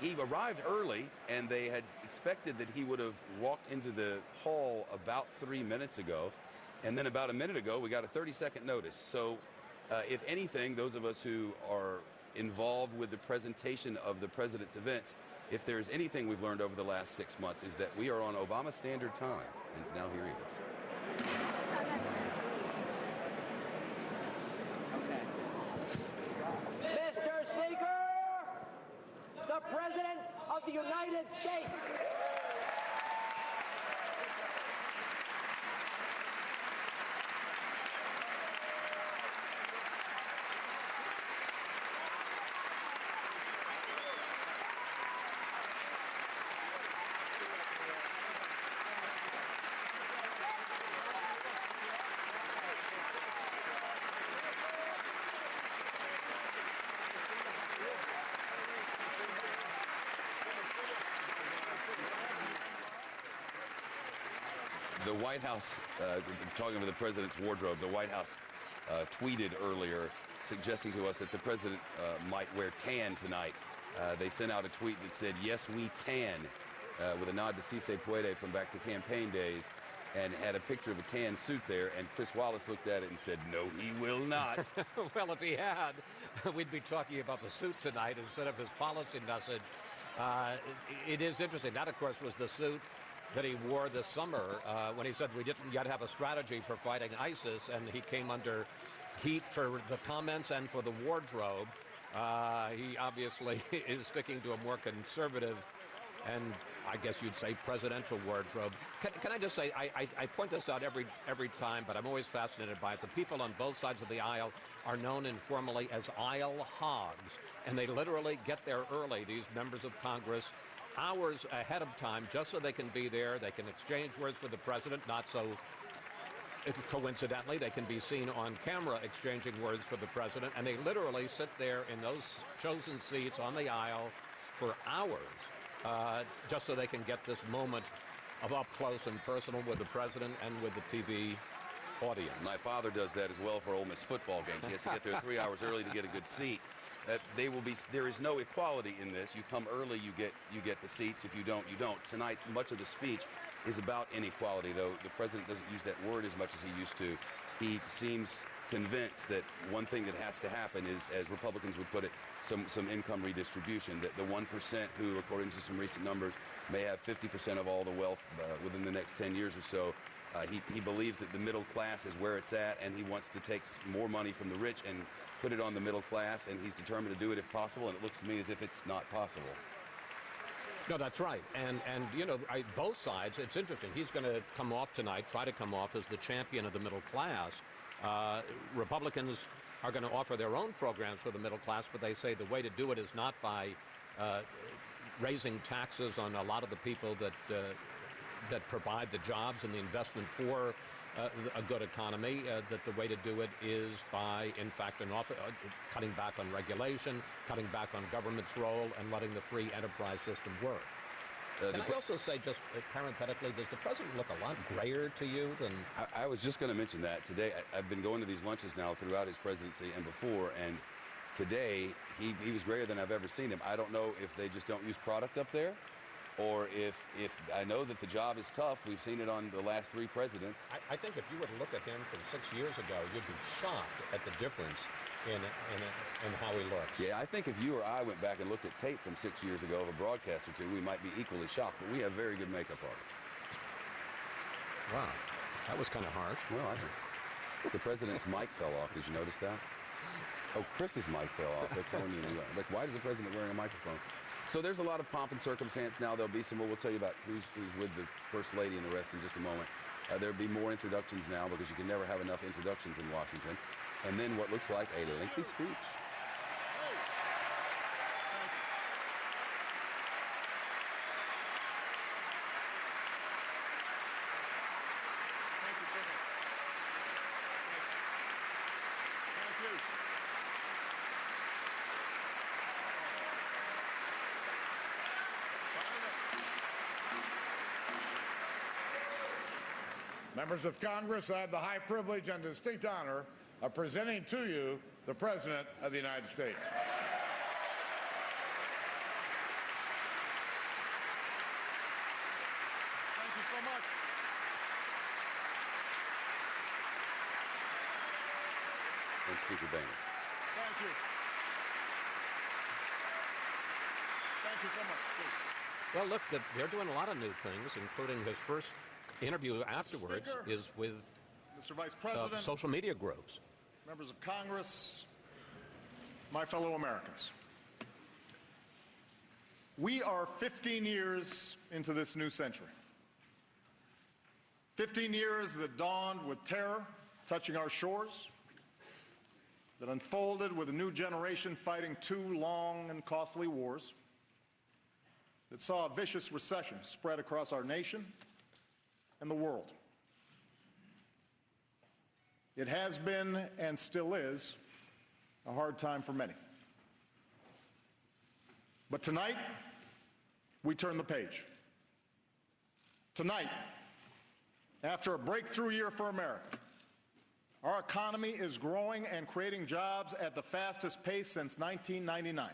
he arrived early, and they had expected that he would have walked into the hall about 3 minutes ago. And then about a minute ago, we got a 30-second notice. So if anything, those of us who are involved with the presentation of the president's events, if there's anything we've learned over the last 6 months, is that we are on Obama Standard Time. And now here he is. Mr. Speaker, the President of the United States. The White House, talking about the president's wardrobe, the White House tweeted earlier suggesting to us that the president might wear tan tonight. They sent out a tweet that said, "Yes, we tan," with a nod to Si Se Puede from back to campaign days, and had a picture of a tan suit there, and Chris Wallace looked at it and said, "No, he will not." Well, if he had, we'd be talking about the suit tonight instead of his policy message. It is interesting. That, of course, was the suit that he wore this summer when he said we didn't yet have a strategy for fighting ISIS, and he came under heat for the comments and for the wardrobe. He obviously is sticking to a more conservative and I guess you'd say presidential wardrobe. Can I just say, I point this out every time, but I'm always fascinated by it. The people on both sides of the aisle are known informally as aisle hogs, and they literally get there early, these members of Congress, hours ahead of time, just so they can be there. They can exchange words for the president, not so coincidentally. They can be seen on camera exchanging words for the president, and they literally sit there in those chosen seats on the aisle for hours, just so they can get this moment of up close and personal with the president and with the TV audience. My father does that as well for Ole Miss football games. He has to get there 3 hours early to get a good seat. There is no equality in this. You come early, you get the seats. If you don't, you don't. Tonight, much of the speech is about inequality, though the president doesn't use that word as much as he used to. He seems convinced that one thing that has to happen is, as Republicans would put it, some income redistribution, that the 1% who, according to some recent numbers, may have 50% of all the wealth within the next 10 years or so. He believes that the middle class is where it's at, and he wants to take more money from the rich and put it on the middle class, and he's determined to do it if possible, and it looks to me as if it's not possible. No, that's right. And you know, both sides, it's interesting. He's going to come off tonight, try to come off as the champion of the middle class. Republicans are going to offer their own programs for the middle class, but they say the way to do it is not by raising taxes on a lot of the people that provide the jobs and the investment for a good economy, that the way to do it is by, in fact, cutting back on regulation, cutting back on government's role, and letting the free enterprise system work. Can I also say, just parenthetically, does the president look a lot grayer to you than... I was just going to mention that. Today, I've been going to these lunches now throughout his presidency and before, and today, he was grayer than I've ever seen him. I don't know if they just don't use product up there, or if I know that the job is tough. We've seen it on the last three presidents. I think if you were to look at him from 6 years ago, you'd be shocked at the difference in how he looks. Yeah, I think if you or I went back and looked at tape from 6 years ago of a broadcast or two, we might be equally shocked. But we have very good makeup artists. Wow, that was kind of harsh. Well, I think the president's mic fell off. Did you notice that? Oh, Chris's mic fell off. They're telling you. Like, why is the president wearing a microphone? So there's a lot of pomp and circumstance now. There'll be some more. We'll tell you about who's with the First Lady and the rest in just a moment. There'll be more introductions now because you can never have enough introductions in Washington. And then what looks like a lengthy speech. Members of Congress, I have the high privilege and distinct honor of presenting to you the President of the United States. and Speaker Boehner. Thank you. Thank you so much. Please. Well, look, they're doing a lot of new things, including his first interview afterwards Speaker, is with Mr. Vice President, social media groups. members of Congress, my fellow Americans. We are 15 years into this new century. 15 years that dawned with terror touching our shores, that unfolded with a new generation fighting two long and costly wars, that saw a vicious recession spread across our nation and the world. It has been and still is a hard time for many. But tonight, we turn the page. Tonight, after a breakthrough year for America, our economy is growing and creating jobs at the fastest pace since 1999.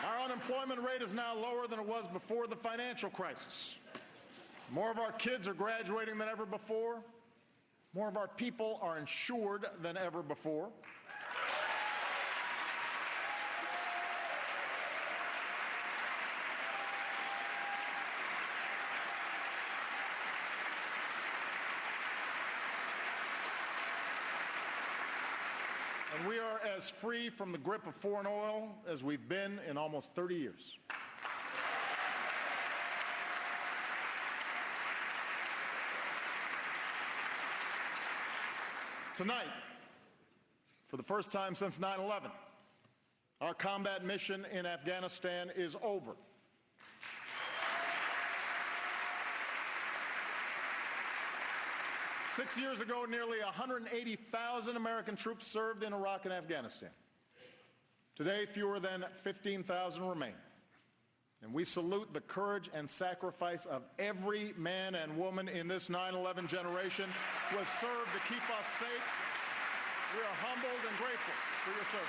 Our unemployment rate is now lower than it was before the financial crisis. More of our kids are graduating than ever before. More of our people are insured than ever before. And we are as free from the grip of foreign oil as we've been in almost 30 years. Tonight, for the first time since 9/11, our combat mission in Afghanistan is over. Six years ago, nearly 180,000 American troops served in Iraq and Afghanistan. Today, fewer than 15,000 remain. And we salute the courage and sacrifice of every man and woman in this 9/11 generation who has served to keep us safe. We are humbled and grateful for your service.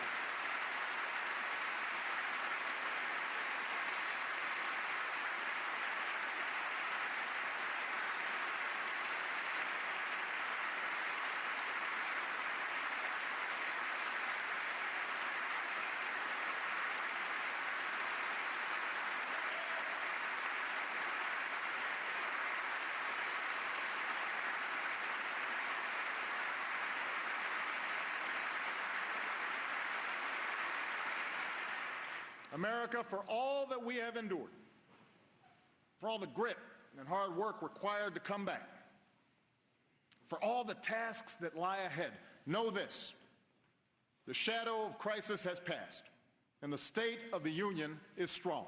America, for all that we have endured, for all the grit and hard work required to come back, for all the tasks that lie ahead, know this: the shadow of crisis has passed, and the state of the union is strong.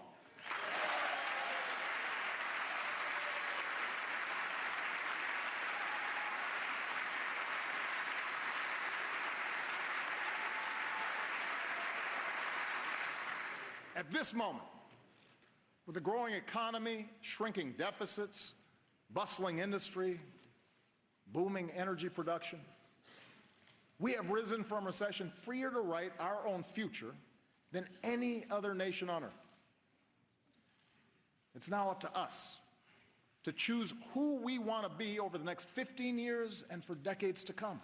At this moment, with a growing economy, shrinking deficits, bustling industry, booming energy production, we have risen from recession freer to write our own future than any other nation on earth. It's now up to us to choose who we want to be over the next 15 years and for decades to come.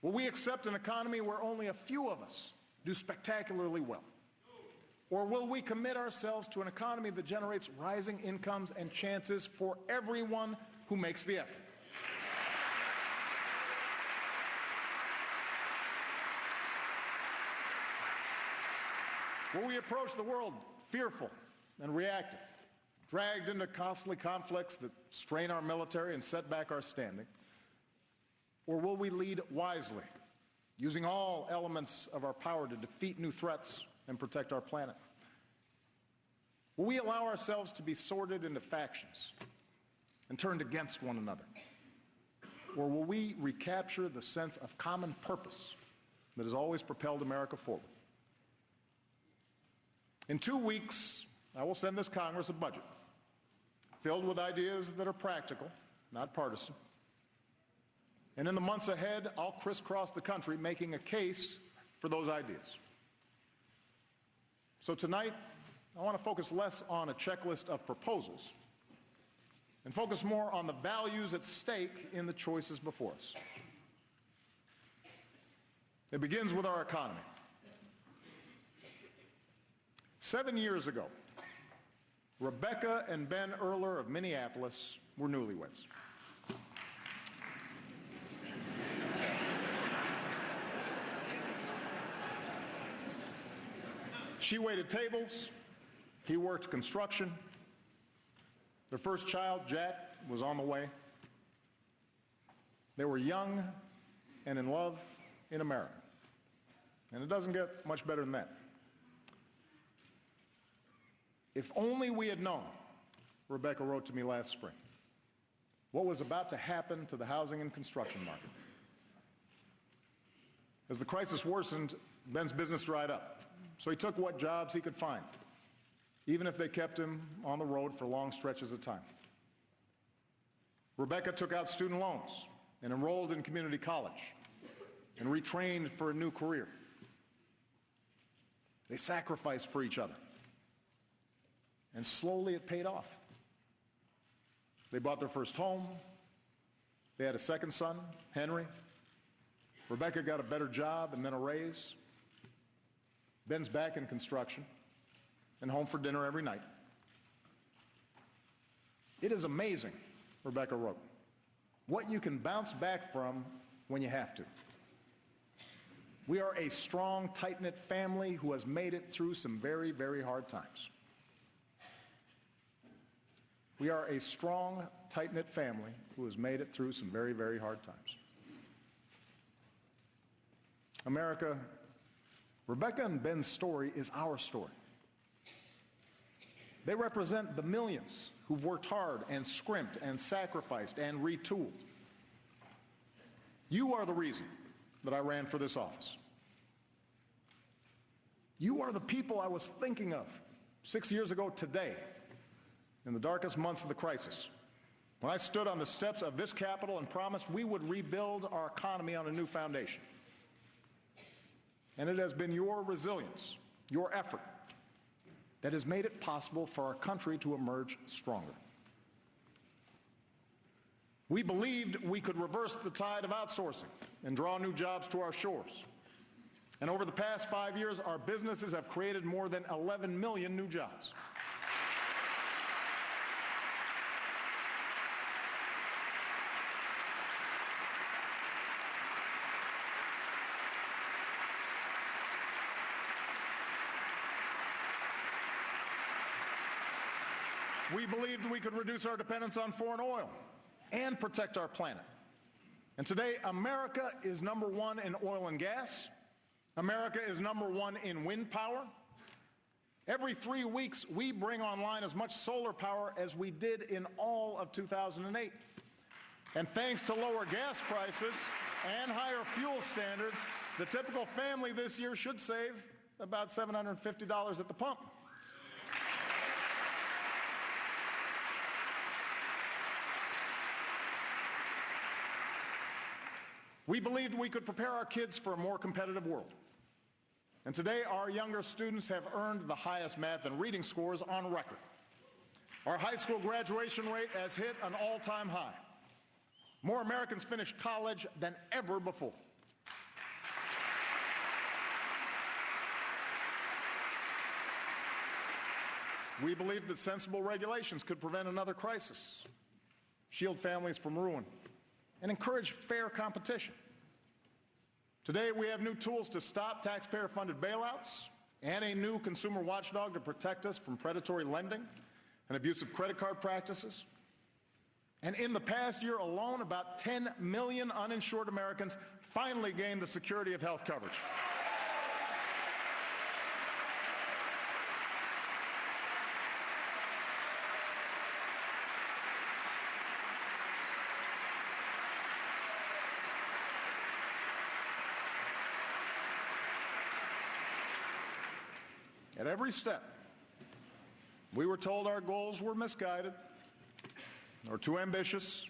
Will we accept an economy where only a few of us do spectacularly well? Or will we commit ourselves to an economy that generates rising incomes and chances for everyone who makes the effort? Will we approach the world fearful and reactive, dragged into costly conflicts that strain our military and set back our standing? Or will we lead wisely, using all elements of our power to defeat new threats and protect our planet? Will we allow ourselves to be sorted into factions and turned against one another? Or will we recapture the sense of common purpose that has always propelled America forward? In 2 weeks, I will send this Congress a budget filled with ideas that are practical, not partisan. And in the months ahead, I'll crisscross the country making a case for those ideas. So tonight, I want to focus less on a checklist of proposals and focus more on the values at stake in the choices before us. It begins with our economy. 7 years ago, Rebecca and Ben Earler of Minneapolis were newlyweds. She waited tables, he worked construction. Their first child, Jack, was on the way. They were young and in love in America. And it doesn't get much better than that. If only we had known, Rebecca wrote to me last spring, what was about to happen to the housing and construction market. As the crisis worsened, Ben's business dried up. So he took what jobs he could find, even if they kept him on the road for long stretches of time. Rebecca took out student loans and enrolled in community college and retrained for a new career. They sacrificed for each other. And slowly it paid off. They bought their first home. They had a second son, Henry. Rebecca got a better job and then a raise. Ben's back in construction and home for dinner every night. It is amazing, Rebecca wrote, what you can bounce back from when you have to. We are a strong, tight-knit family who has made it through some very, very hard times. We are a strong, tight-knit family who has made it through some very, very hard times. America, Rebecca and Ben's story is our story. They represent the millions who've worked hard and scrimped and sacrificed and retooled. You are the reason that I ran for this office. You are the people I was thinking of 6 years ago today, in the darkest months of the crisis, when I stood on the steps of this Capitol and promised we would rebuild our economy on a new foundation. And it has been your resilience, your effort, that has made it possible for our country to emerge stronger. We believed we could reverse the tide of outsourcing and draw new jobs to our shores. And over the past 5 years, our businesses have created more than 11 million new jobs. We believed we could reduce our dependence on foreign oil and protect our planet. And today, America is number one in oil and gas. America is number one in wind power. Every 3 weeks, we bring online as much solar power as we did in all of 2008. And thanks to lower gas prices and higher fuel standards, the typical family this year should save about $750 at the pump. We believed we could prepare our kids for a more competitive world. And today, our younger students have earned the highest math and reading scores on record. Our high school graduation rate has hit an all-time high. More Americans finish college than ever before. We believed that sensible regulations could prevent another crisis, shield families from ruin, and encourage fair competition. Today, we have new tools to stop taxpayer-funded bailouts and a new consumer watchdog to protect us from predatory lending and abusive credit card practices. And in the past year alone, about 10 million uninsured Americans finally gained the security of health coverage. At every step, We were told our goals were misguided or too ambitious,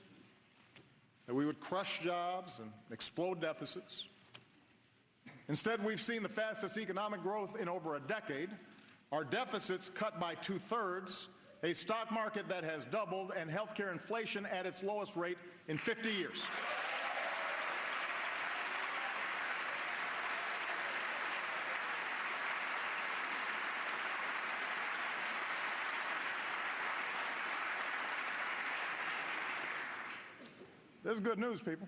that we would crush jobs and explode deficits. Instead, we've seen the fastest economic growth in over a decade, our deficits cut by 2/3, a stock market that has doubled, and healthcare inflation at its lowest rate in 50 years. This is good news, people.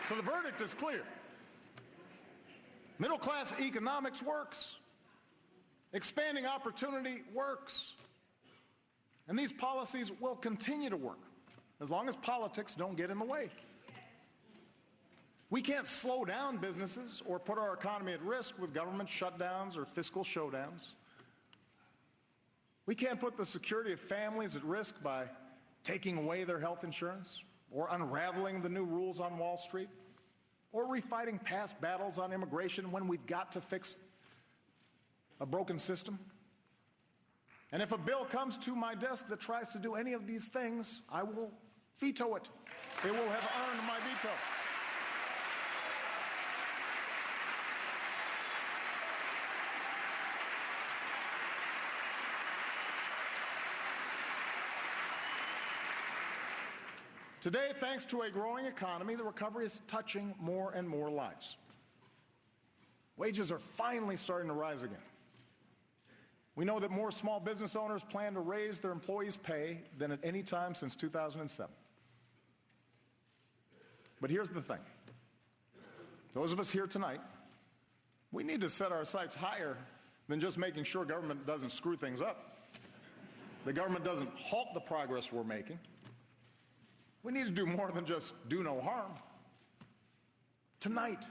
So the verdict is clear. Middle-class economics works. Expanding opportunity works. And these policies will continue to work as long as politics don't get in the way. We can't slow down businesses or put our economy at risk with government shutdowns or fiscal showdowns. We can't put the security of families at risk by taking away their health insurance or unraveling the new rules on Wall Street or refighting past battles on immigration when we've got to fix a broken system. And if a bill comes to my desk that tries to do any of these things, I will veto it. It will have earned my veto. Today, thanks to a growing economy, the recovery is touching more and more lives. Wages are finally starting to rise again. We know that more small business owners plan to raise their employees' pay than at any time since 2007. But here's the thing. Those of us here tonight, we need to set our sights higher than just making sure government doesn't screw things up. The government doesn't halt the progress we're making. We need to do more than just do no harm. Tonight,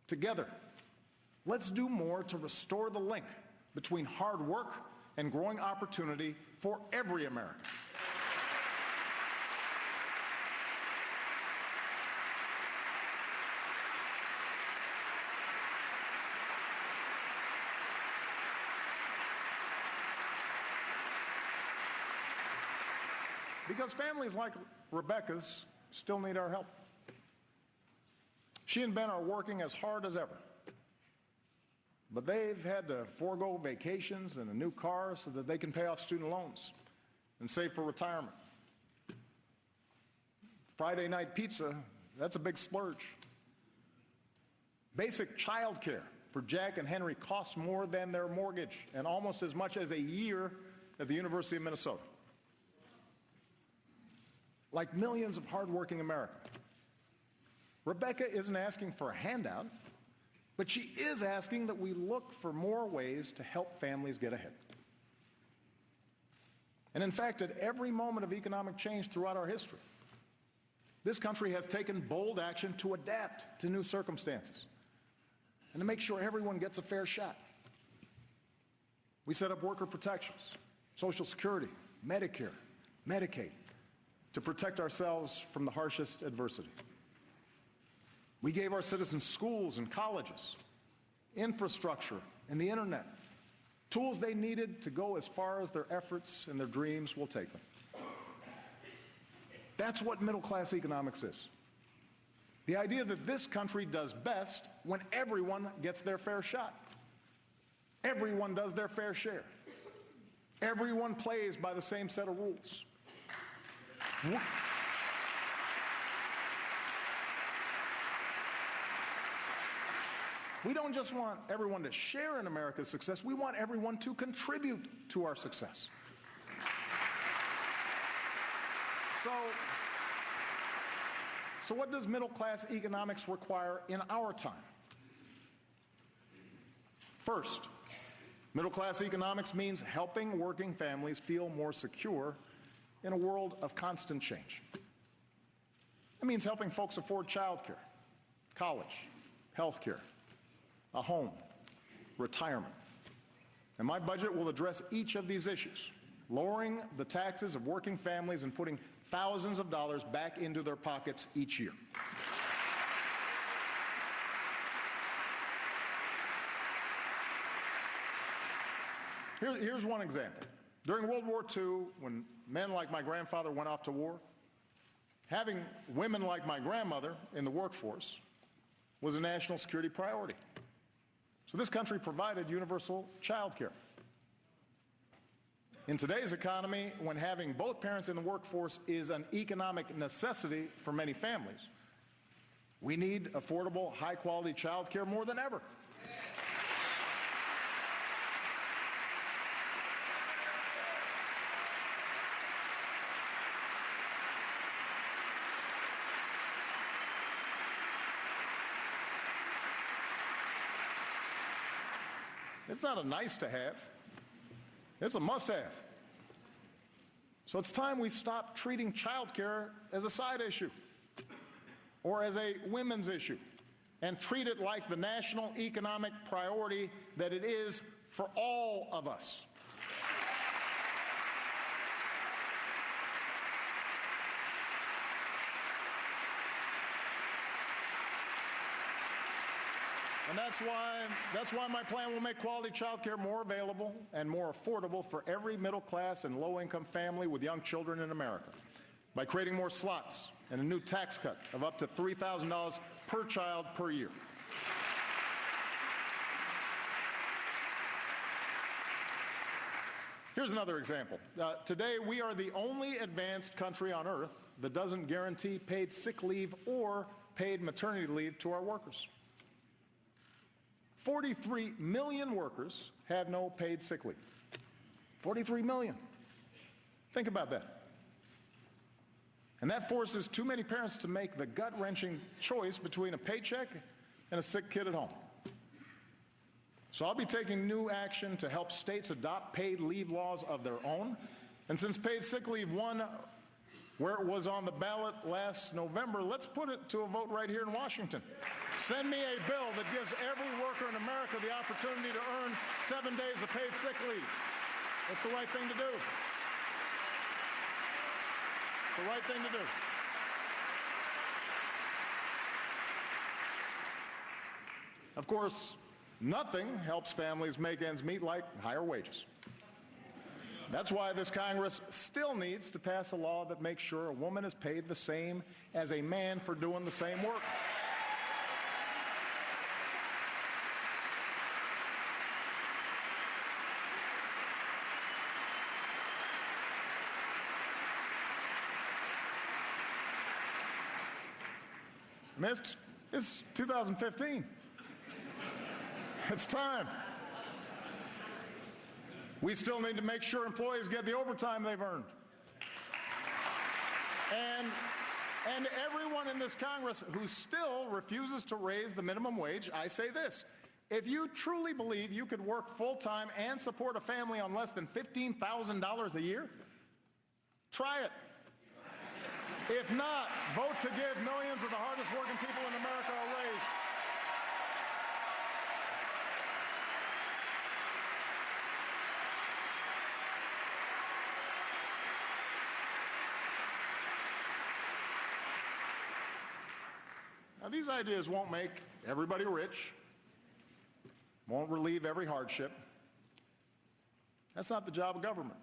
together, let's do more to restore the link between hard work and growing opportunity for every American. Because families like Rebecca's still need our help. She and Ben are working as hard as ever. But they've had to forego vacations and a new car so that they can pay off student loans and save for retirement. Friday night pizza, that's a big splurge. Basic child care for Jack and Henry costs more than their mortgage and almost as much as a year at the University of Minnesota. Like millions of hardworking Americans, Rebecca isn't asking for a handout, but she is asking that we look for more ways to help families get ahead. And in fact, at every moment of economic change throughout our history, this country has taken bold action to adapt to new circumstances and to make sure everyone gets a fair shot. We set up worker protections, Social Security, Medicare, Medicaid, to protect ourselves from the harshest adversity. We gave our citizens schools and colleges, infrastructure, and the internet, tools they needed to go as far as their efforts and their dreams will take them. That's what middle-class economics is. The idea that this country does best when everyone gets their fair shot. Everyone does their fair share. Everyone plays by the same set of rules. We don't just want everyone to share in America's success, we want everyone to contribute to our success. So what does middle-class economics require in our time? First, middle-class economics means helping working families feel more secure in a world of constant change. It means helping folks afford childcare, college, health care, a home, retirement. And my budget will address each of these issues lowering the taxes of working families and putting thousands of dollars back into their pockets each year. Here's one example. During World War II, when men like my grandfather went off to war, having women like my grandmother in the workforce was a national security priority. So this country provided universal child care. In today's economy, when having both parents in the workforce is an economic necessity for many families, we need affordable, high-quality child care more than ever. It's not a nice to have. It's a must-have. So it's time we stop treating child care as a side issue or as a women's issue and treat it like the national economic priority that it is for all of us. And that's why my plan will make quality child care more available and more affordable for every middle-class and low-income family with young children in America by creating more slots and a new tax cut of up to $3,000 per child per year. Here's another example. Today, we are the only advanced country on earth that doesn't guarantee paid sick leave or paid maternity leave to our workers. 43 million workers have no paid sick leave. 43 million. Think about that. And that forces too many parents to make the gut-wrenching choice between a paycheck and a sick kid at home. So I'll be taking new action to help states adopt paid leave laws of their own. And since paid sick leave won where it was on the ballot last November, let's put it to a vote right here in Washington. Send me a bill that gives every worker in America the opportunity to earn 7 days of paid sick leave. That's the right thing to do. It's the right thing to do. Of course, nothing helps families make ends meet like higher wages. That's why this Congress still needs to pass a law that makes sure a woman is paid the same as a man for doing the same work. It's 2015. It's time. We still need to make sure employees get the overtime they've earned. And everyone in this Congress who still refuses to raise the minimum wage, I say this. If you truly believe you could work full-time and support a family on less than $15,000 a year, try it. If not, vote to give millions of the hardest working people in America a raise. Now, these ideas won't make everybody rich, won't relieve every hardship. That's not the job of government.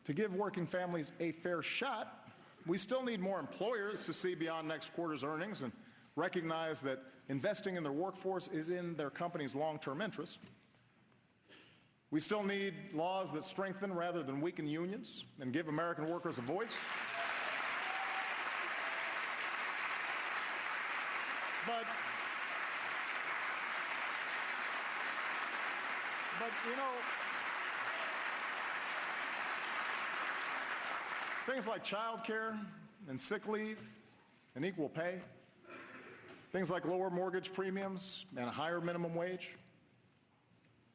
To give working families a fair shot, we still need more employers to see beyond next quarter's earnings and recognize that investing in their workforce is in their company's long-term interest. We still need laws that strengthen rather than weaken unions and give American workers a voice. But you know, things like child care and sick leave and equal pay, things like lower mortgage premiums and a higher minimum wage,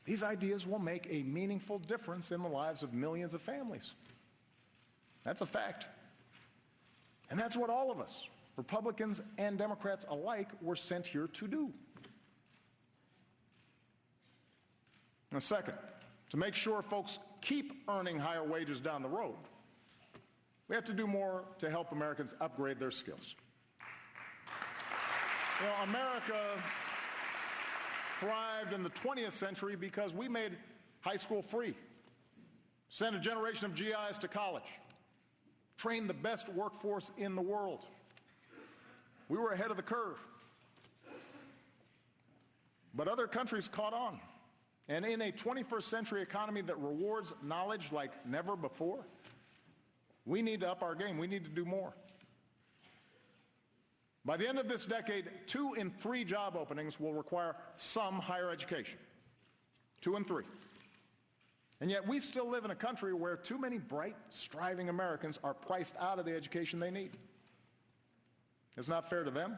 these ideas will make a meaningful difference in the lives of millions of families. That's a fact. And that's what all of us, Republicans and Democrats alike, were sent here to do. Now, second, to make sure folks keep earning higher wages down the road, we have to do more to help Americans upgrade their skills. You know, America thrived in the 20th century because we made high school free, sent a generation of GIs to college, trained the best workforce in the world. We were ahead of the curve. But other countries caught on. And in a 21st century economy that rewards knowledge like never before, we need to up our game. We need to do more. By the end of this decade, 2 in 3 job openings will require some higher education. 2 in 3. And yet we still live in a country where too many bright, striving Americans are priced out of the education they need. It's not fair to them,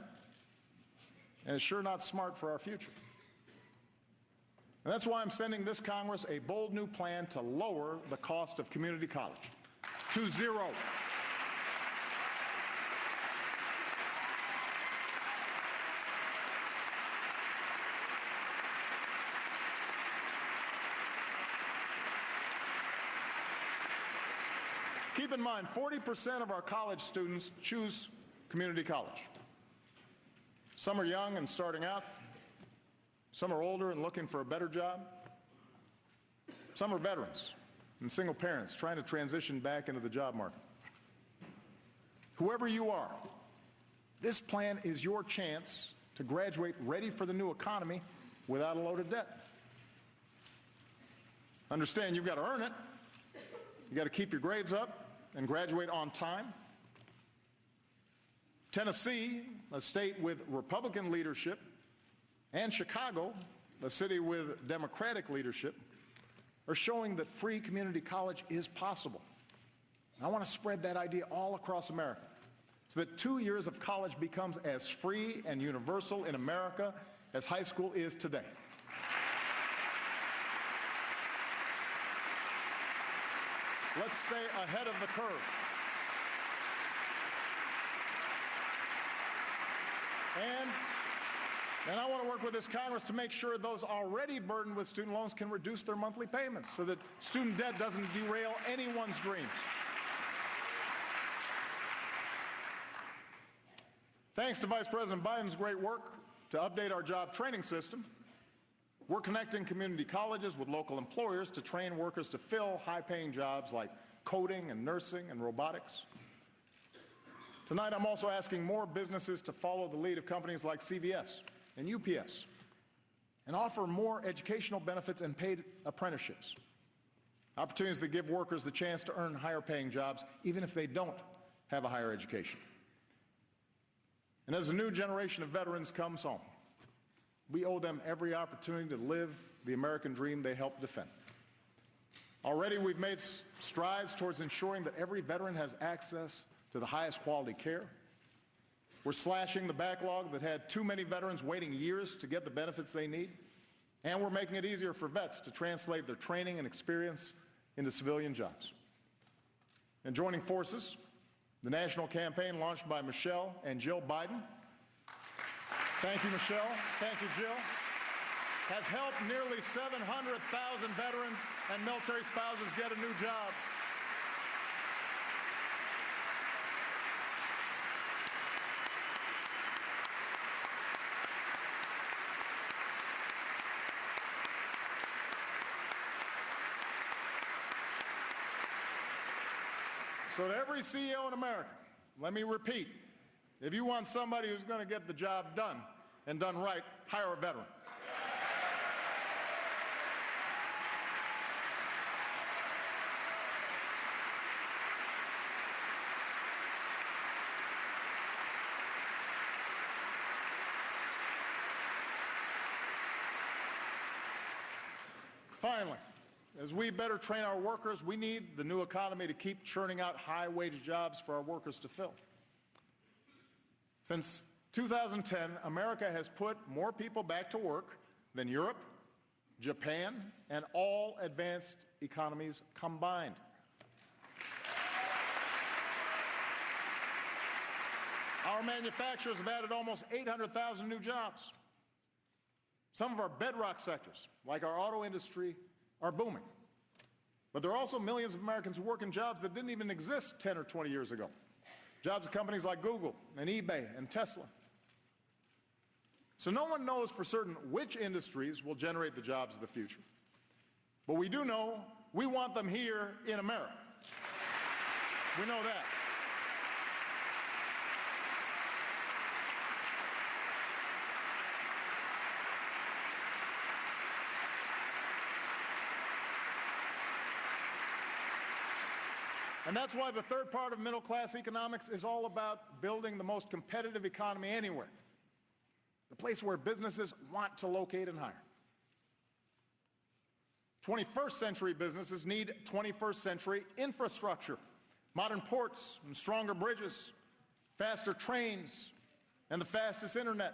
and it's sure not smart for our future. And that's why I'm sending this Congress a bold new plan to lower the cost of community college to zero. Keep in mind, 40% of our college students choose community college. Some are young and starting out. Some are older and looking for a better job. Some are veterans and single parents trying to transition back into the job market. Whoever you are, this plan is your chance to graduate ready for the new economy without a load of debt. Understand, you've got to earn it. You've got to keep your grades up and graduate on time. Tennessee, a state with Republican leadership, and Chicago, a city with Democratic leadership, are showing that free community college is possible. I want to spread that idea all across America so that 2 years of college becomes as free and universal in America as high school is today. Let's stay ahead of the curve. And I want to work with this Congress to make sure those already burdened with student loans can reduce their monthly payments so that student debt doesn't derail anyone's dreams. Thanks to Vice President Biden's great work to update our job training system, we're connecting community colleges with local employers to train workers to fill high-paying jobs like coding and nursing and robotics. Tonight, I'm also asking more businesses to follow the lead of companies like CVS and UPS and offer more educational benefits and paid apprenticeships, opportunities that give workers the chance to earn higher-paying jobs even if they don't have a higher education. And as a new generation of veterans comes home, we owe them every opportunity to live the American dream they helped defend. Already we've made strides towards ensuring that every veteran has access to the highest quality care. We're slashing the backlog that had too many veterans waiting years to get the benefits they need. And we're making it easier for vets to translate their training and experience into civilian jobs. And joining forces, the national campaign launched by Michelle and Jill Biden. Thank you, Michelle. Thank you, Jill. Has helped nearly 700,000 veterans and military spouses get a new job. So to every CEO in America, let me repeat, if you want somebody who's going to get the job done and done right, hire a veteran. Finally, as we better train our workers, we need the new economy to keep churning out high-wage jobs for our workers to fill. Since 2010, America has put more people back to work than Europe, Japan, and all advanced economies combined. Our manufacturers have added almost 800,000 new jobs. Some of our bedrock sectors, like our auto industry, are booming. But there are also millions of Americans who work in jobs that didn't even exist 10 or 20 years ago. Jobs at companies like Google and eBay and Tesla. So no one knows for certain which industries will generate the jobs of the future. But we do know we want them here in America. We know that. And that's why the third part of middle-class economics is all about building the most competitive economy anywhere. The place where businesses want to locate and hire. 21st century businesses need 21st century infrastructure, modern ports and stronger bridges, faster trains, and the fastest internet.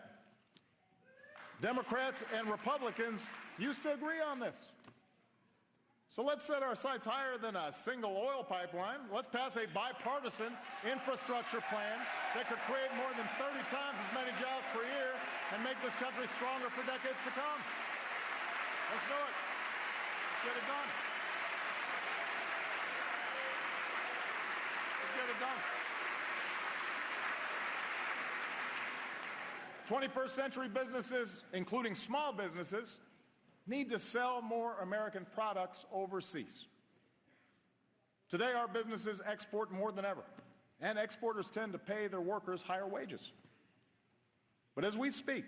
Democrats and Republicans used to agree on this. So let's set our sights higher than a single oil pipeline. Let's pass a bipartisan infrastructure plan that could create more than 30 times as many jobs per year and make this country stronger for decades to come. Let's do it. Let's get it done. Let's get it done. 21st century businesses, including small businesses, need to sell more American products overseas. Today, our businesses export more than ever, and exporters tend to pay their workers higher wages. But as we speak,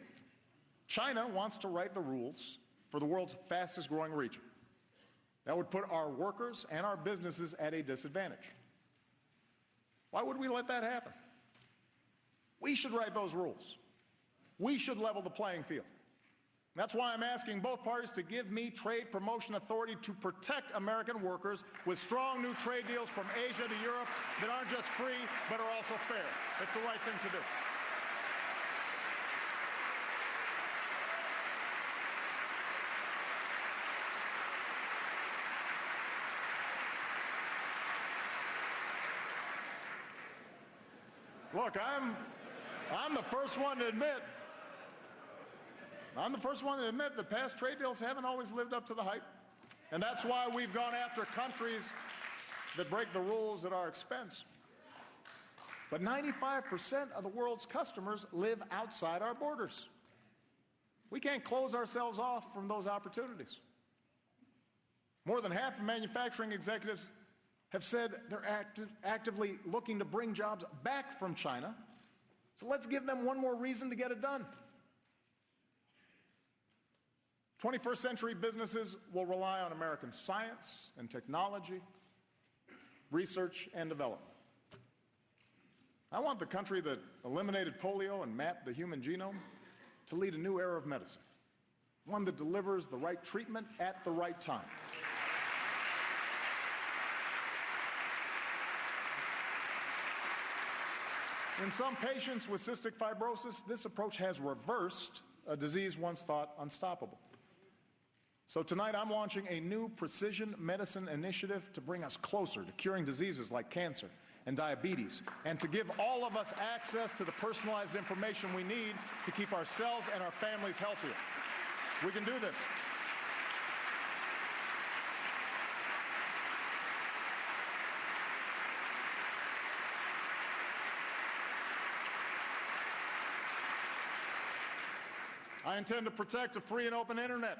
China wants to write the rules for the world's fastest growing region. That would put our workers and our businesses at a disadvantage. Why would we let that happen? We should write those rules. We should level the playing field. That's why I'm asking both parties to give me trade promotion authority to protect American workers with strong new trade deals from Asia to Europe that aren't just free, but are also fair. It's the right thing to do. Look, I'm the first one to admit that past trade deals haven't always lived up to the hype. And that's why we've gone after countries that break the rules at our expense. But 95% of the world's customers live outside our borders. We can't close ourselves off from those opportunities. More than half of manufacturing executives have said they're actively looking to bring jobs back from China. So let's give them one more reason to get it done. 21st century businesses will rely on American science and technology, research and development. I want the country that eliminated polio and mapped the human genome to lead a new era of medicine, one that delivers the right treatment at the right time. In some patients with cystic fibrosis, this approach has reversed a disease once thought unstoppable. So tonight I'm launching a new precision medicine initiative to bring us closer to curing diseases like cancer and diabetes, and to give all of us access to the personalized information we need to keep ourselves and our families healthier. We can do this. I intend to protect a free and open internet,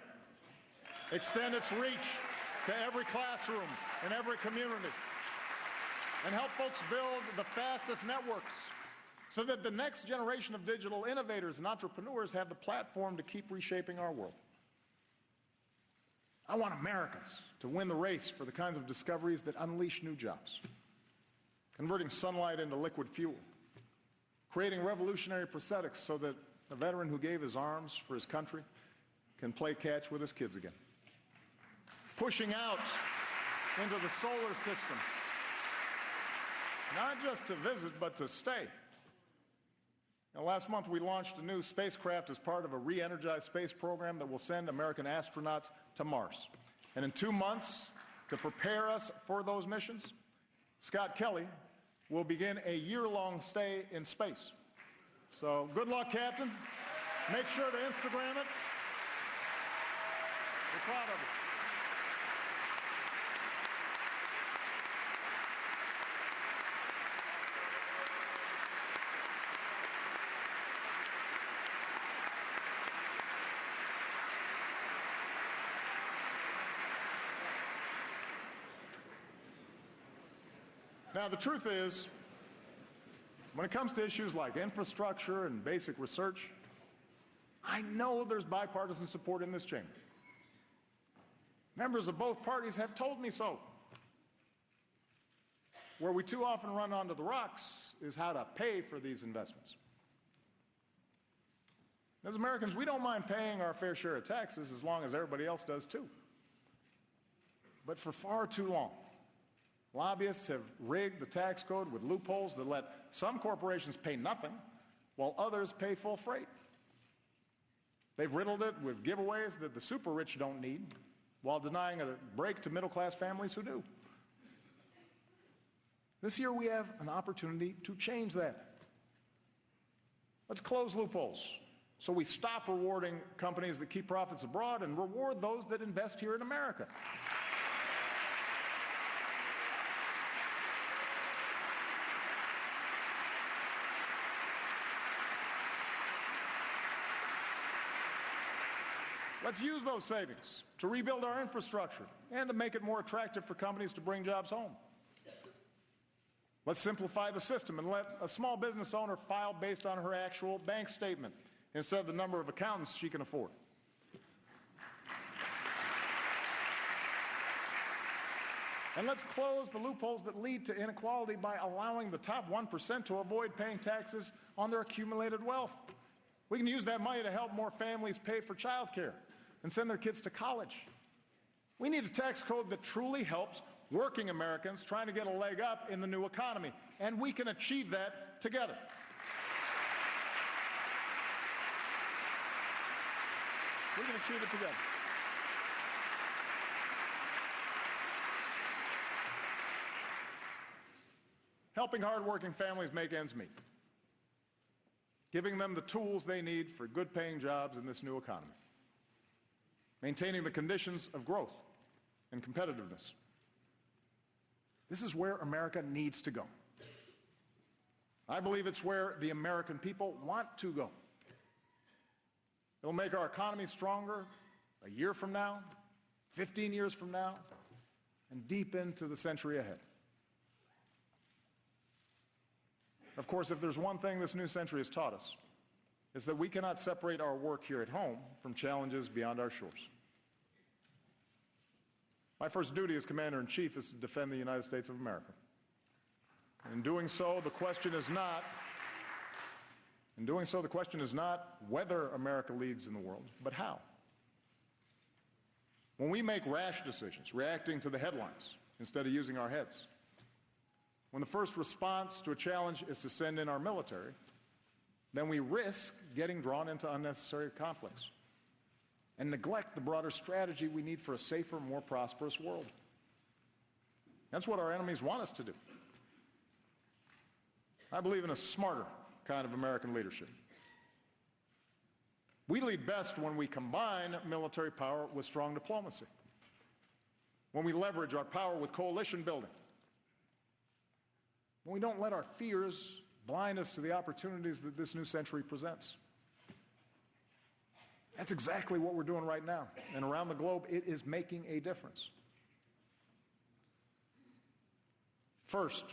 extend its reach to every classroom and every community, and help folks build the fastest networks so that the next generation of digital innovators and entrepreneurs have the platform to keep reshaping our world. I want Americans to win the race for the kinds of discoveries that unleash new jobs, converting sunlight into liquid fuel, creating revolutionary prosthetics so that a veteran who gave his arms for his country can play catch with his kids again. Pushing out into the solar system, not just to visit, but to stay. Now, last month we launched a new spacecraft as part of a re-energized space program that will send American astronauts to Mars. And in 2 months, to prepare us for those missions, Scott Kelly will begin a year-long stay in space. So good luck, Captain. Make sure to Instagram it. We're proud of you. Now, the truth is, when it comes to issues like infrastructure and basic research, I know there's bipartisan support in this chamber. Members of both parties have told me so. Where we too often run onto the rocks is how to pay for these investments. As Americans, we don't mind paying our fair share of taxes as long as everybody else does too. But for far too long, lobbyists have rigged the tax code with loopholes that let some corporations pay nothing while others pay full freight. They've riddled it with giveaways that the super rich don't need while denying a break to middle-class families who do. This year we have an opportunity to change that. Let's close loopholes so we stop rewarding companies that keep profits abroad and reward those that invest here in America. Let's use those savings to rebuild our infrastructure and to make it more attractive for companies to bring jobs home. Let's simplify the system and let a small business owner file based on her actual bank statement instead of the number of accountants she can afford. And let's close the loopholes that lead to inequality by allowing the top 1% to avoid paying taxes on their accumulated wealth. We can use that money to help more families pay for child care and send their kids to college. We need a tax code that truly helps working Americans trying to get a leg up in the new economy, and we can achieve that together. We can achieve it together. Helping hardworking families make ends meet. Giving them the tools they need for good-paying jobs in this new economy. Maintaining the conditions of growth and competitiveness. This is where America needs to go. I believe it's where the American people want to go. It'll make our economy stronger a year from now, 15 years from now, and deep into the century ahead. Of course, if there's one thing this new century has taught us, is that we cannot separate our work here at home from challenges beyond our shores. My first duty as Commander-in-Chief is to defend the United States of America. In doing so, the question is not whether America leads in the world, but how. When we make rash decisions, reacting to the headlines instead of using our heads, when the first response to a challenge is to send in our military, then we risk getting drawn into unnecessary conflicts and neglect the broader strategy we need for a safer, more prosperous world. That's what our enemies want us to do. I believe in a smarter kind of American leadership. We lead best when we combine military power with strong diplomacy, when we leverage our power with coalition building, when we don't let our fears blind us to the opportunities that this new century presents. That's exactly what we're doing right now. And around the globe, it is making a difference. First,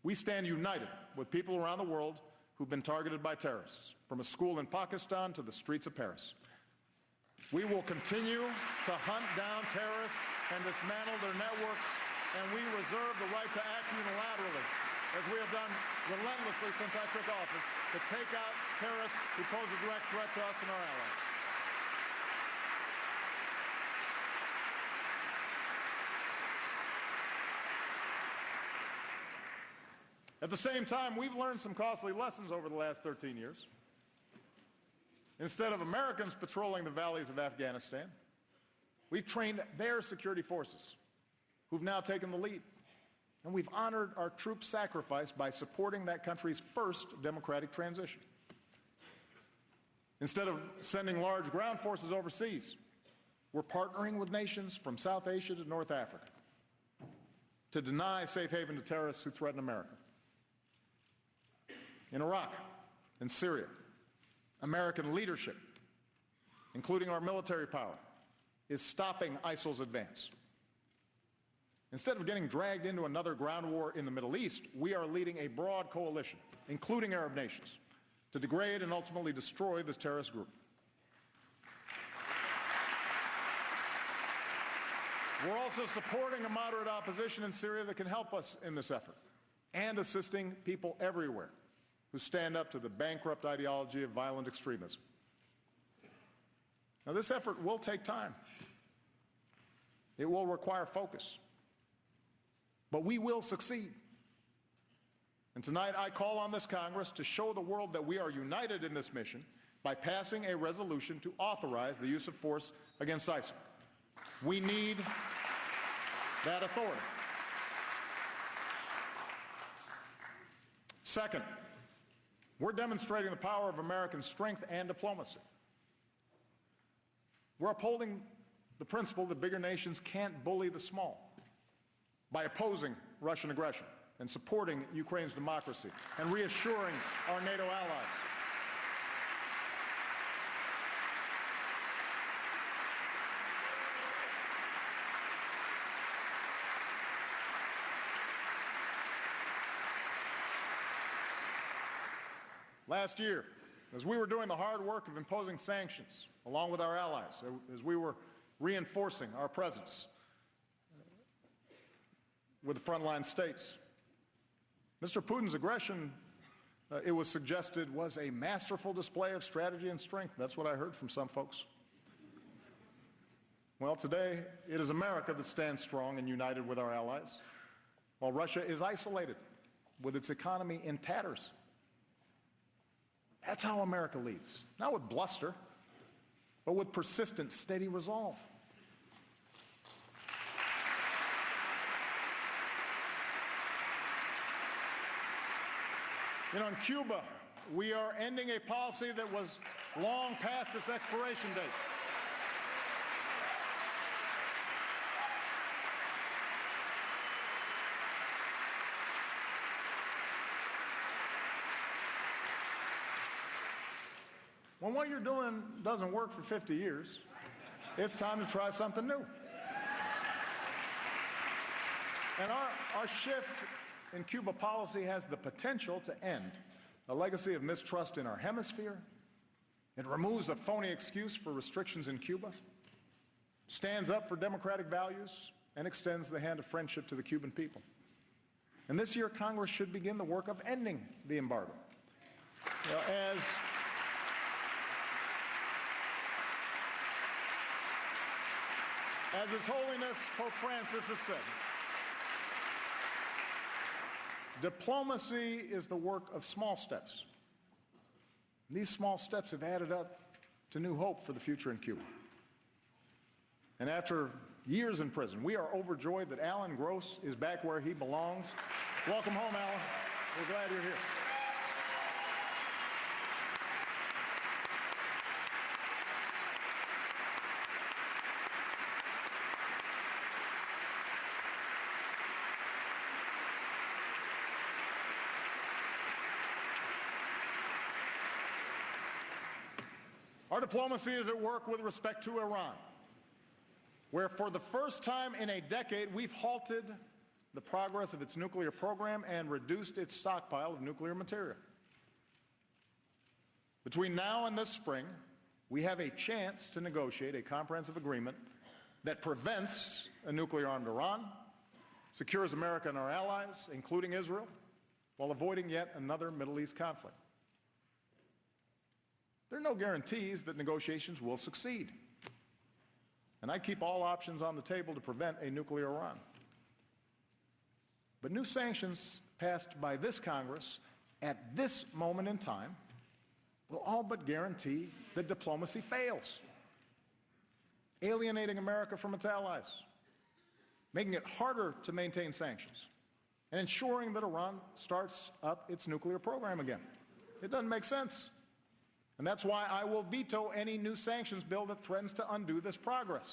we stand united with people around the world who've been targeted by terrorists, from a school in Pakistan to the streets of Paris. We will continue to hunt down terrorists and dismantle their networks, and we reserve the right to act unilaterally, as we have done relentlessly since I took office, to take out terrorists who pose a direct threat to us and our allies. At the same time, we've learned some costly lessons over the last 13 years. Instead of Americans patrolling the valleys of Afghanistan, we've trained their security forces, who've now taken the lead. And we've honored our troops' sacrifice by supporting that country's first democratic transition. Instead of sending large ground forces overseas, we're partnering with nations from South Asia to North Africa to deny safe haven to terrorists who threaten America. In Iraq and Syria, American leadership, including our military power, is stopping ISIL's advance. Instead of getting dragged into another ground war in the Middle East, we are leading a broad coalition, including Arab nations, to degrade and ultimately destroy this terrorist group. We're also supporting a moderate opposition in Syria that can help us in this effort, and assisting people everywhere who stand up to the bankrupt ideology of violent extremism. Now, this effort will take time. It will require focus. But we will succeed. And tonight I call on this Congress to show the world that we are united in this mission by passing a resolution to authorize the use of force against ISIL. We need that authority. Second, we're demonstrating the power of American strength and diplomacy. We're upholding the principle that bigger nations can't bully the small by opposing Russian aggression and supporting Ukraine's democracy and reassuring our NATO allies. Last year, as we were doing the hard work of imposing sanctions along with our allies, as we were reinforcing our presence with the frontline states, Mr. Putin's aggression, it was suggested, was a masterful display of strategy and strength. That's what I heard from some folks. Well, today, it is America that stands strong and united with our allies, while Russia is isolated with its economy in tatters. That's how America leads. Not with bluster, but with persistent, steady resolve. You know, in Cuba, we are ending a policy that was long past its expiration date. When what you're doing doesn't work for 50 years, it's time to try something new. And our shift in Cuba policy has the potential to end a legacy of mistrust in our hemisphere. It removes a phony excuse for restrictions in Cuba, stands up for democratic values, and extends the hand of friendship to the Cuban people. And this year, Congress should begin the work of ending the embargo. You know, as His Holiness Pope Francis has said, diplomacy is the work of small steps. These small steps have added up to new hope for the future in Cuba. And after years in prison, we are overjoyed that Alan Gross is back where he belongs. Welcome home, Alan. We're glad you're here. Our diplomacy is at work with respect to Iran, where for the first time in a decade, we've halted the progress of its nuclear program and reduced its stockpile of nuclear material. Between now and this spring, we have a chance to negotiate a comprehensive agreement that prevents a nuclear-armed Iran, secures America and our allies, including Israel, while avoiding yet another Middle East conflict. There are no guarantees that negotiations will succeed. And I keep all options on the table to prevent a nuclear Iran. But new sanctions passed by this Congress at this moment in time will all but guarantee that diplomacy fails, alienating America from its allies, making it harder to maintain sanctions, and ensuring that Iran starts up its nuclear program again. It doesn't make sense. And that's why I will veto any new sanctions bill that threatens to undo this progress.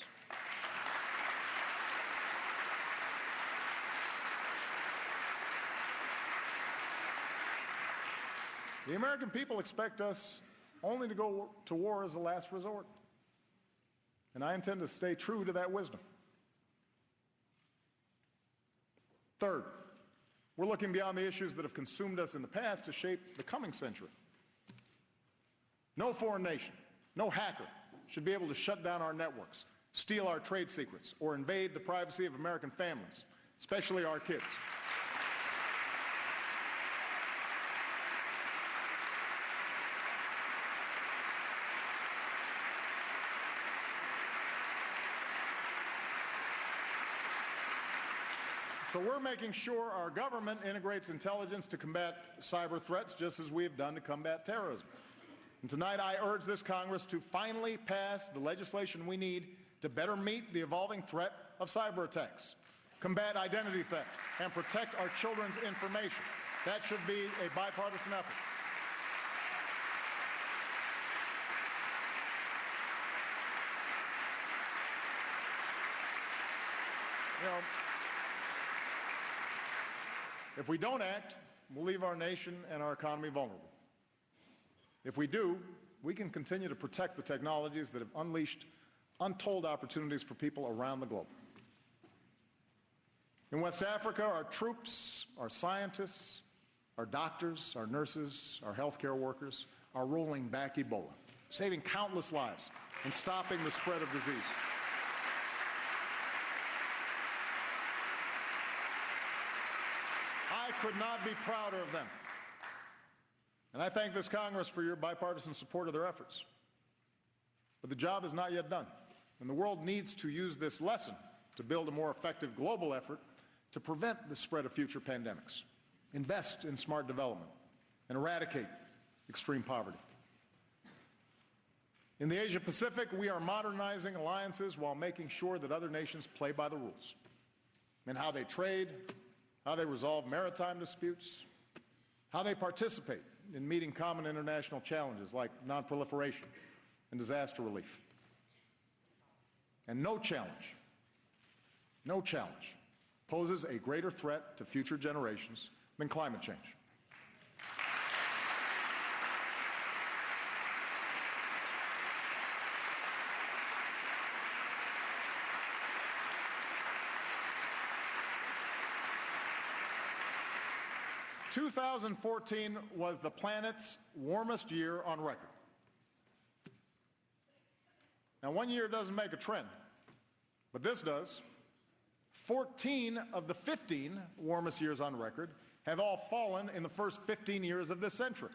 The American people expect us only to go to war as a last resort. And I intend to stay true to that wisdom. Third, we're looking beyond the issues that have consumed us in the past to shape the coming century. No foreign nation, no hacker should be able to shut down our networks, steal our trade secrets, or invade the privacy of American families, especially our kids. So we're making sure our government integrates intelligence to combat cyber threats, just as we have done to combat terrorism. And tonight I urge this Congress to finally pass the legislation we need to better meet the evolving threat of cyber attacks, combat identity theft, and protect our children's information. That should be a bipartisan effort. You know, if we don't act, we'll leave our nation and our economy vulnerable. If we do, we can continue to protect the technologies that have unleashed untold opportunities for people around the globe. In West Africa, our troops, our scientists, our doctors, our nurses, our healthcare workers are rolling back Ebola, saving countless lives and stopping the spread of disease. I could not be prouder of them. And I thank this Congress for your bipartisan support of their efforts. But the job is not yet done. And the world needs to use this lesson to build a more effective global effort to prevent the spread of future pandemics, invest in smart development, and eradicate extreme poverty. In the Asia Pacific, we are modernizing alliances while making sure that other nations play by the rules in how they trade, how they resolve maritime disputes, how they participate in meeting common international challenges like nonproliferation and disaster relief. And no challenge poses a greater threat to future generations than climate change. – 2014 was the planet's warmest year on record. Now, one year doesn't make a trend, but this does. 14 of the 15 warmest years on record have all fallen in the first 15 years of this century.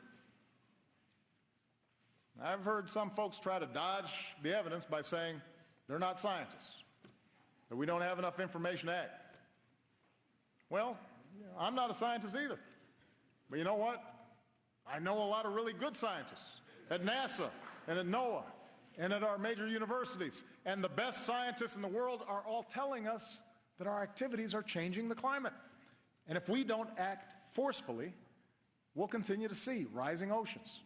I've heard some folks try to dodge the evidence by saying they're not scientists, that we don't have enough information to act. Well, I'm not a scientist either. But you know what? I know a lot of really good scientists at NASA and at NOAA and at our major universities. And the best scientists in the world are all telling us that our activities are changing the climate. And if we don't act forcefully, we'll continue to see rising oceans,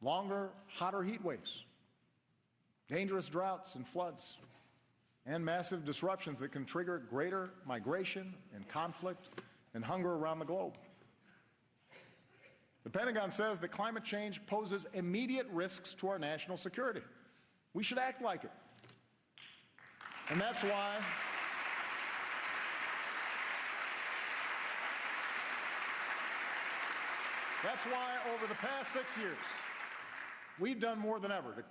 longer, hotter heat waves, dangerous droughts and floods, and massive disruptions that can trigger greater migration and conflict and hunger around the globe. The Pentagon says that climate change poses immediate risks to our national security. We should act like it. And that's why over the past 6 years, we've done more than ever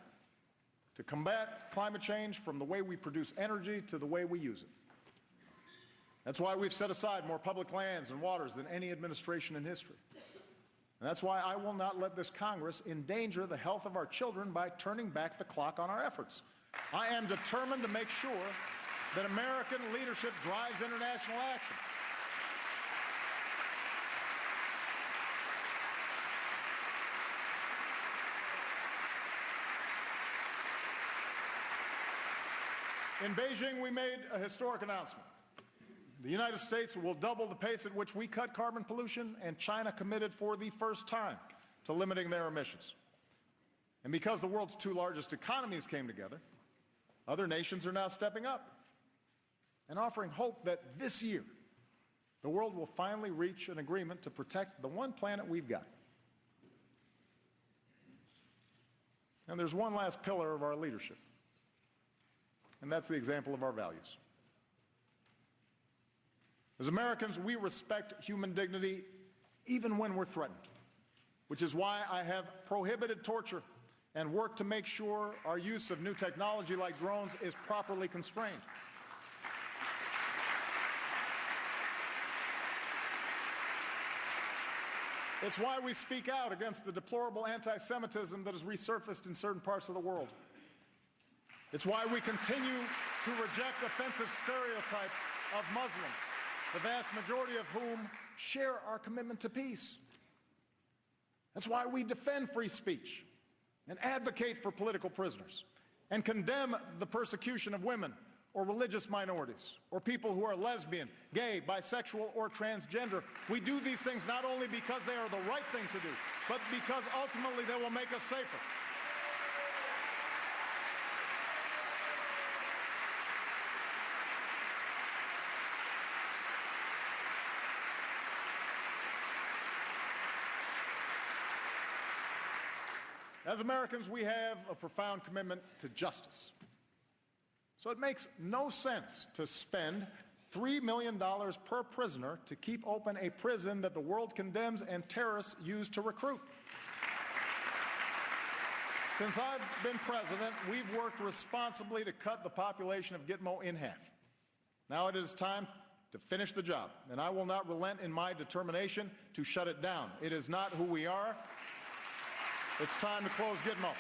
to combat climate change, from the way we produce energy to the way we use it. That's why we've set aside more public lands and waters than any administration in history. And that's why I will not let this Congress endanger the health of our children by turning back the clock on our efforts. I am determined to make sure that American leadership drives international action. In Beijing, we made a historic announcement. The United States will double the pace at which we cut carbon pollution, and China committed for the first time to limiting their emissions. And because the world's two largest economies came together, other nations are now stepping up and offering hope that this year the world will finally reach an agreement to protect the one planet we've got. And there's one last pillar of our leadership, and that's the example of our values. As Americans, we respect human dignity even when we're threatened, which is why I have prohibited torture and worked to make sure our use of new technology like drones is properly constrained. It's why we speak out against the deplorable anti-Semitism that has resurfaced in certain parts of the world. It's why we continue to reject offensive stereotypes of Muslims, the vast majority of whom share our commitment to peace. That's why we defend free speech and advocate for political prisoners and condemn the persecution of women or religious minorities or people who are lesbian, gay, bisexual, or transgender. We do these things not only because they are the right thing to do, but because ultimately they will make us safer. As Americans, we have a profound commitment to justice. So it makes no sense to spend $3 million per prisoner to keep open a prison that the world condemns and terrorists use to recruit. Since I've been president, we've worked responsibly to cut the population of Gitmo in half. Now it is time to finish the job, and I will not relent in my determination to shut it down. It is not who we are. It's time to close Gitmo.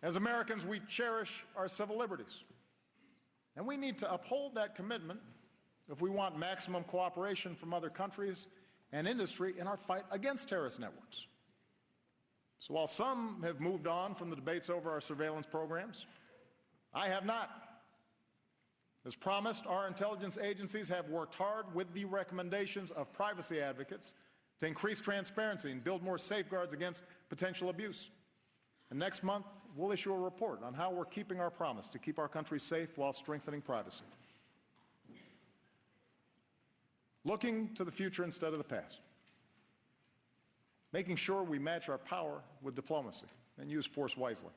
As Americans, we cherish our civil liberties, and we need to uphold that commitment if we want maximum cooperation from other countries and industry in our fight against terrorist networks. So while some have moved on from the debates over our surveillance programs, I have not. As promised, our intelligence agencies have worked hard with the recommendations of privacy advocates to increase transparency and build more safeguards against potential abuse. And next month, we'll issue a report on how we're keeping our promise to keep our country safe while strengthening privacy. Looking to the future instead of the past. Making sure we match our power with diplomacy and use force wisely.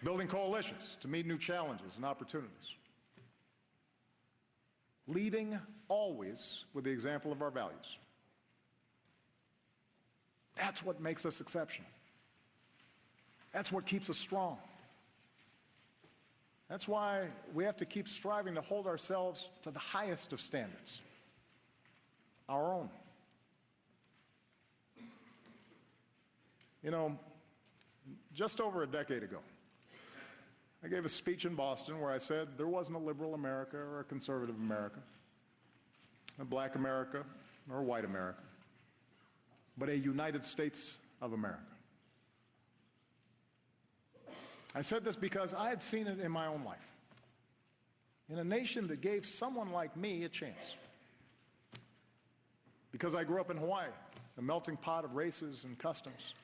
Building coalitions to meet new challenges and opportunities. Leading always with the example of our values. That's what makes us exceptional. That's what keeps us strong. That's why we have to keep striving to hold ourselves to the highest of standards, our own. You know, just over a decade ago, I gave a speech in Boston where I said there wasn't a liberal America or a conservative America, a black America or a white America, but a United States of America. I said this because I had seen it in my own life, in a nation that gave someone like me a chance. Because I grew up in Hawaii, a melting pot of races and customs.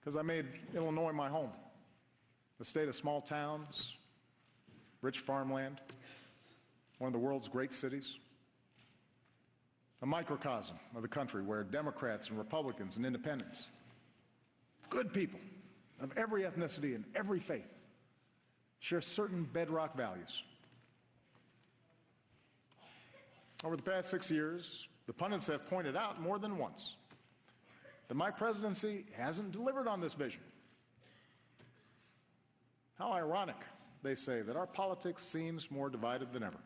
Because I made Illinois my home. A state of small towns, rich farmland, one of the world's great cities. A microcosm of the country where Democrats and Republicans and independents, good people of every ethnicity and every faith, share certain bedrock values. Over the past 6 years, the pundits have pointed out more than once that my presidency hasn't delivered on this vision. How ironic, they say, that our politics seems more divided than ever.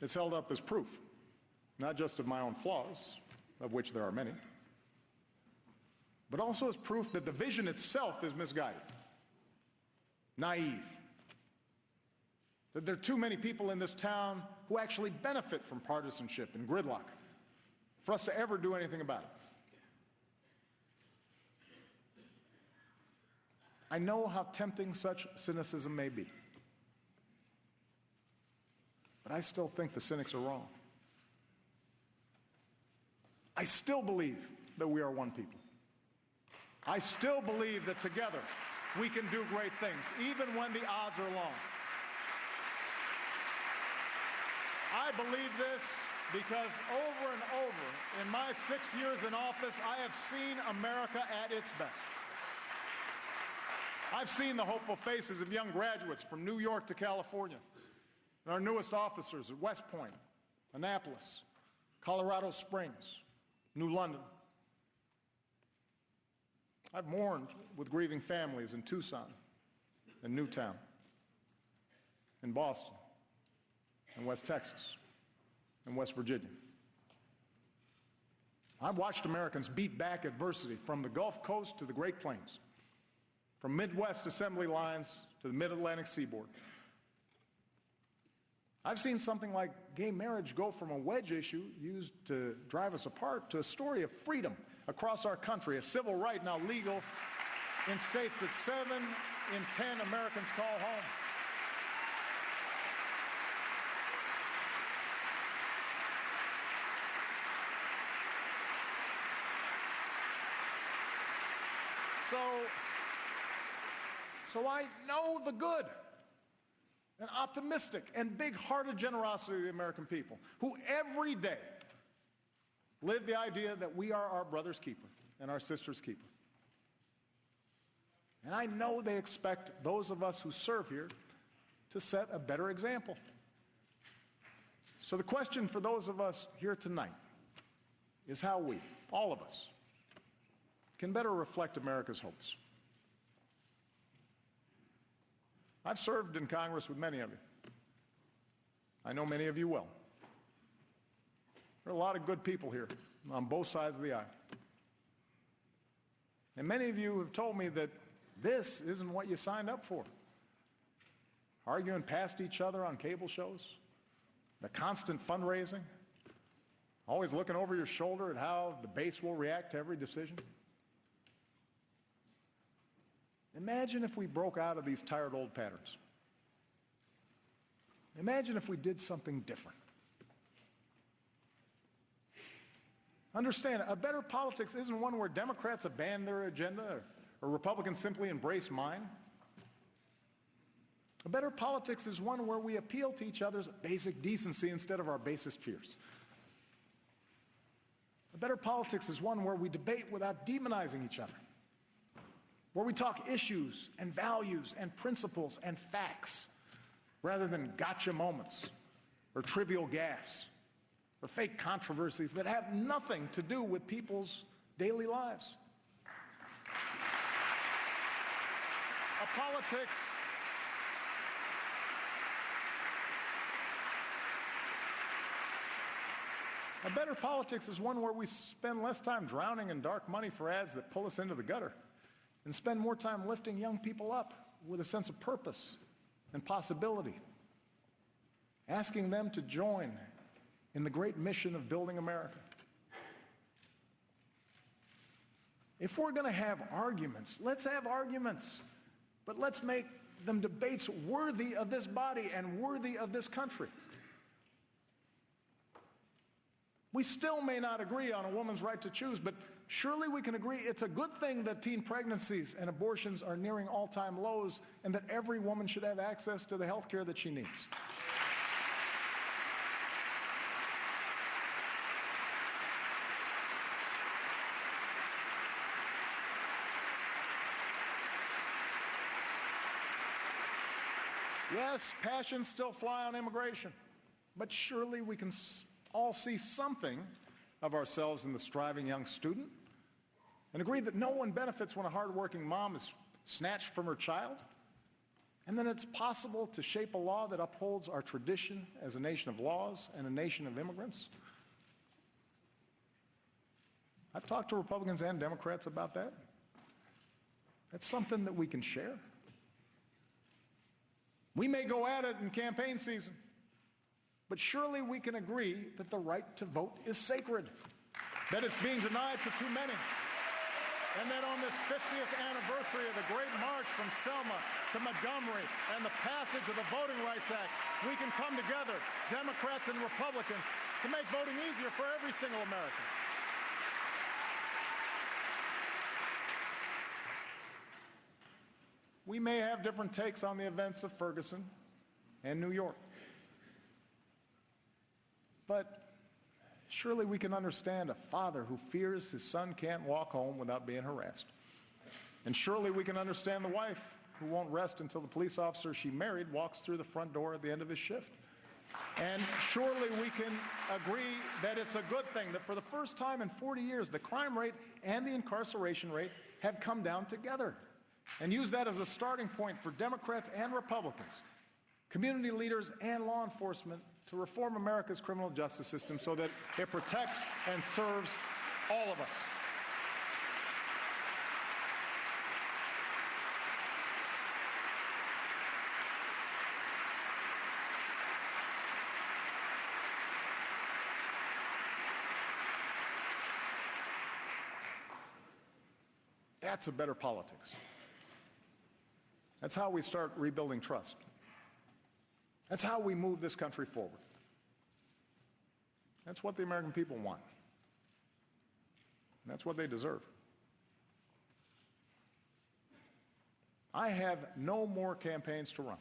It's held up as proof, not just of my own flaws, of which there are many, but also as proof that the vision itself is misguided, naive, that there are too many people in this town who actually benefit from partisanship and gridlock for us to ever do anything about it. I know how tempting such cynicism may be, but I still think the cynics are wrong. I still believe that we are one people. I still believe that together we can do great things, even when the odds are long. I believe this because over and over In my 6 years in office, I have seen America at its best. I've seen the hopeful faces of young graduates from New York to California, and our newest officers at West Point, Annapolis, Colorado Springs, New London. I've mourned with grieving families in Tucson and Newtown, in Boston, in West Texas, and West Virginia. I've watched Americans beat back adversity from the Gulf Coast to the Great Plains, from Midwest assembly lines to the Mid-Atlantic seaboard. I've seen something like gay marriage go from a wedge issue used to drive us apart to a story of freedom across our country, a civil right now legal in states that 7 in 10 Americans call home. So I know the good and optimistic and big-hearted generosity of the American people, who every day live the idea that we are our brother's keeper and our sister's keeper. And I know they expect those of us who serve here to set a better example. So the question for those of us here tonight is how we, all of us, can better reflect America's hopes. I've served in Congress with many of you. I know many of you well. There are a lot of good people here on both sides of the aisle. And many of you have told me that this isn't what you signed up for. Arguing past each other on cable shows, the constant fundraising, always looking over your shoulder at how the base will react to every decision. Imagine if we broke out of these tired old patterns. Imagine if we did something different. Understand, a better politics isn't one where Democrats abandon their agenda or Republicans simply embrace mine. A better politics is one where we appeal to each other's basic decency instead of our basest fears. A better politics is one where we debate without demonizing each other, where we talk issues and values and principles and facts rather than gotcha moments or trivial gaffes or fake controversies that have nothing to do with people's daily lives. A better politics is one where we spend less time drowning in dark money for ads that pull us into the gutter and spend more time lifting young people up with a sense of purpose and possibility, asking them to join in the great mission of building America. If we're going to have arguments, let's have arguments, but let's make them debates worthy of this body and worthy of this country. We still may not agree on a woman's right to choose, but surely we can agree it's a good thing that teen pregnancies and abortions are nearing all-time lows and that every woman should have access to the health care that she needs. Yes, passions still fly on immigration, but surely we can all see something of ourselves in the striving young student and agree that no one benefits when a hardworking mom is snatched from her child, and that it's possible to shape a law that upholds our tradition as a nation of laws and a nation of immigrants. I've talked to Republicans and Democrats about that. That's something that we can share. We may go at it in campaign season, but surely we can agree that the right to vote is sacred, that it's being denied to too many, and that on this 50th anniversary of the Great March from Selma to Montgomery and the passage of the Voting Rights Act, we can come together, Democrats and Republicans, to make voting easier for every single American. We may have different takes on the events of Ferguson and New York. But Surely we can understand a father who fears his son can't walk home without being harassed. And surely we can understand the wife who won't rest until the police officer she married walks through the front door at the end of his shift. And surely we can agree that it's a good thing that for the first time in 40 years, the crime rate and the incarceration rate have come down together. And use that as a starting point for Democrats and Republicans, community leaders and law enforcement to reform America's criminal justice system so that it protects and serves all of us. That's a better politics. That's how we start rebuilding trust. That's how we move this country forward. That's what the American people want. And that's what they deserve. I have no more campaigns to run.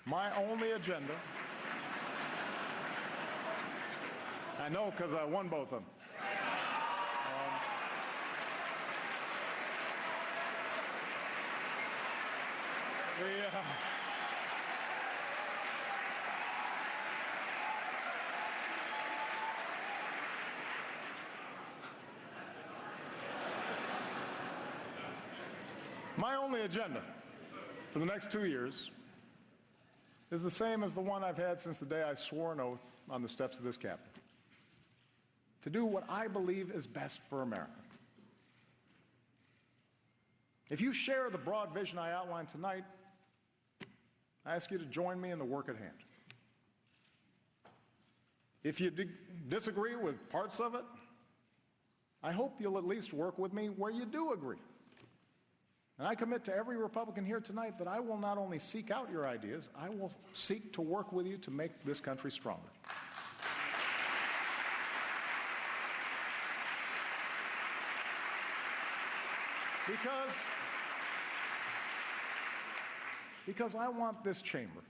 My only agenda, I know because I won both of them. My only agenda for the next 2 years is the same as the one I've had since the day I swore an oath on the steps of this Capitol. To do what I believe is best for America. If you share the broad vision I outlined tonight, I ask you to join me in the work at hand. If you disagree with parts of it, I hope you'll at least work with me where you do agree. And I commit to every Republican here tonight that I will not only seek out your ideas, I will seek to work with you to make this country stronger. Because I want this chamber,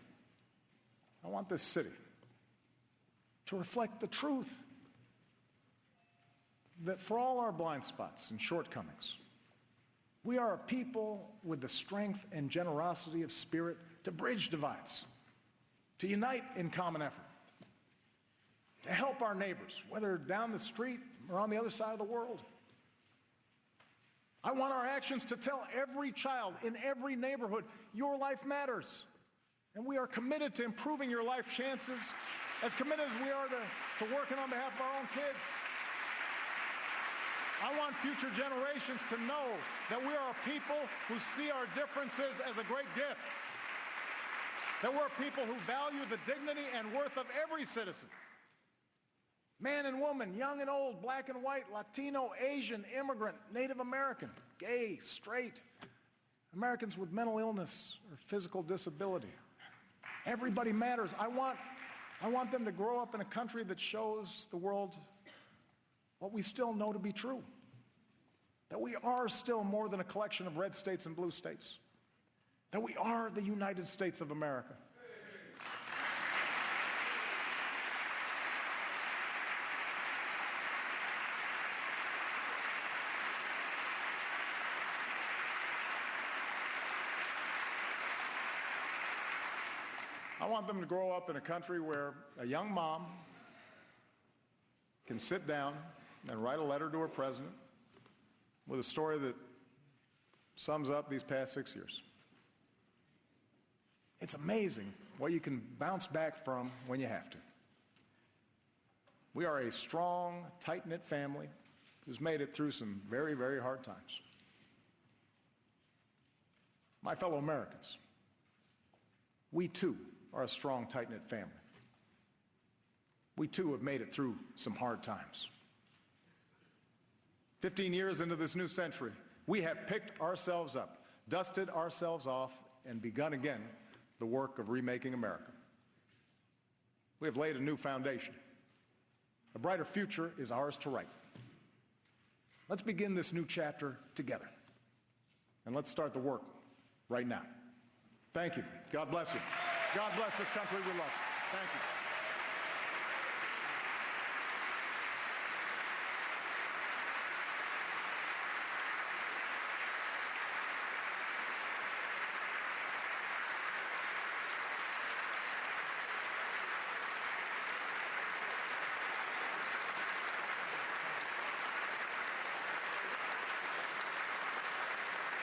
I want this city to reflect the truth that for all our blind spots and shortcomings, we are a people with the strength and generosity of spirit to bridge divides, to unite in common effort, to help our neighbors, whether down the street or on the other side of the world. I want our actions to tell every child in every neighborhood, your life matters. And we are committed to improving your life chances, as committed as we are to working on behalf of our own kids. I want future generations to know that we are a people who see our differences as a great gift. That we're a people who value the dignity and worth of every citizen. Man and woman, young and old, black and white, Latino, Asian, immigrant, Native American, gay, straight, Americans with mental illness or physical disability. Everybody matters. I want them to grow up in a country that shows the world what we still know to be true. That we are still more than a collection of red states and blue states. That we are the United States of America. I want them to grow up in a country where a young mom can sit down and write a letter to her president with a story that sums up these past 6 years. It's amazing what you can bounce back from when you have to. We are a strong, tight-knit family who's made it through some very, very hard times. My fellow Americans, we too are a strong, tight-knit family. We too have made it through some hard times. 15 years into this new century, we have picked ourselves up, dusted ourselves off, and begun again the work of remaking America. We have laid a new foundation. A brighter future is ours to write. Let's begin this new chapter together. And let's start the work right now. Thank you. God bless you. God bless this country we love. Thank you.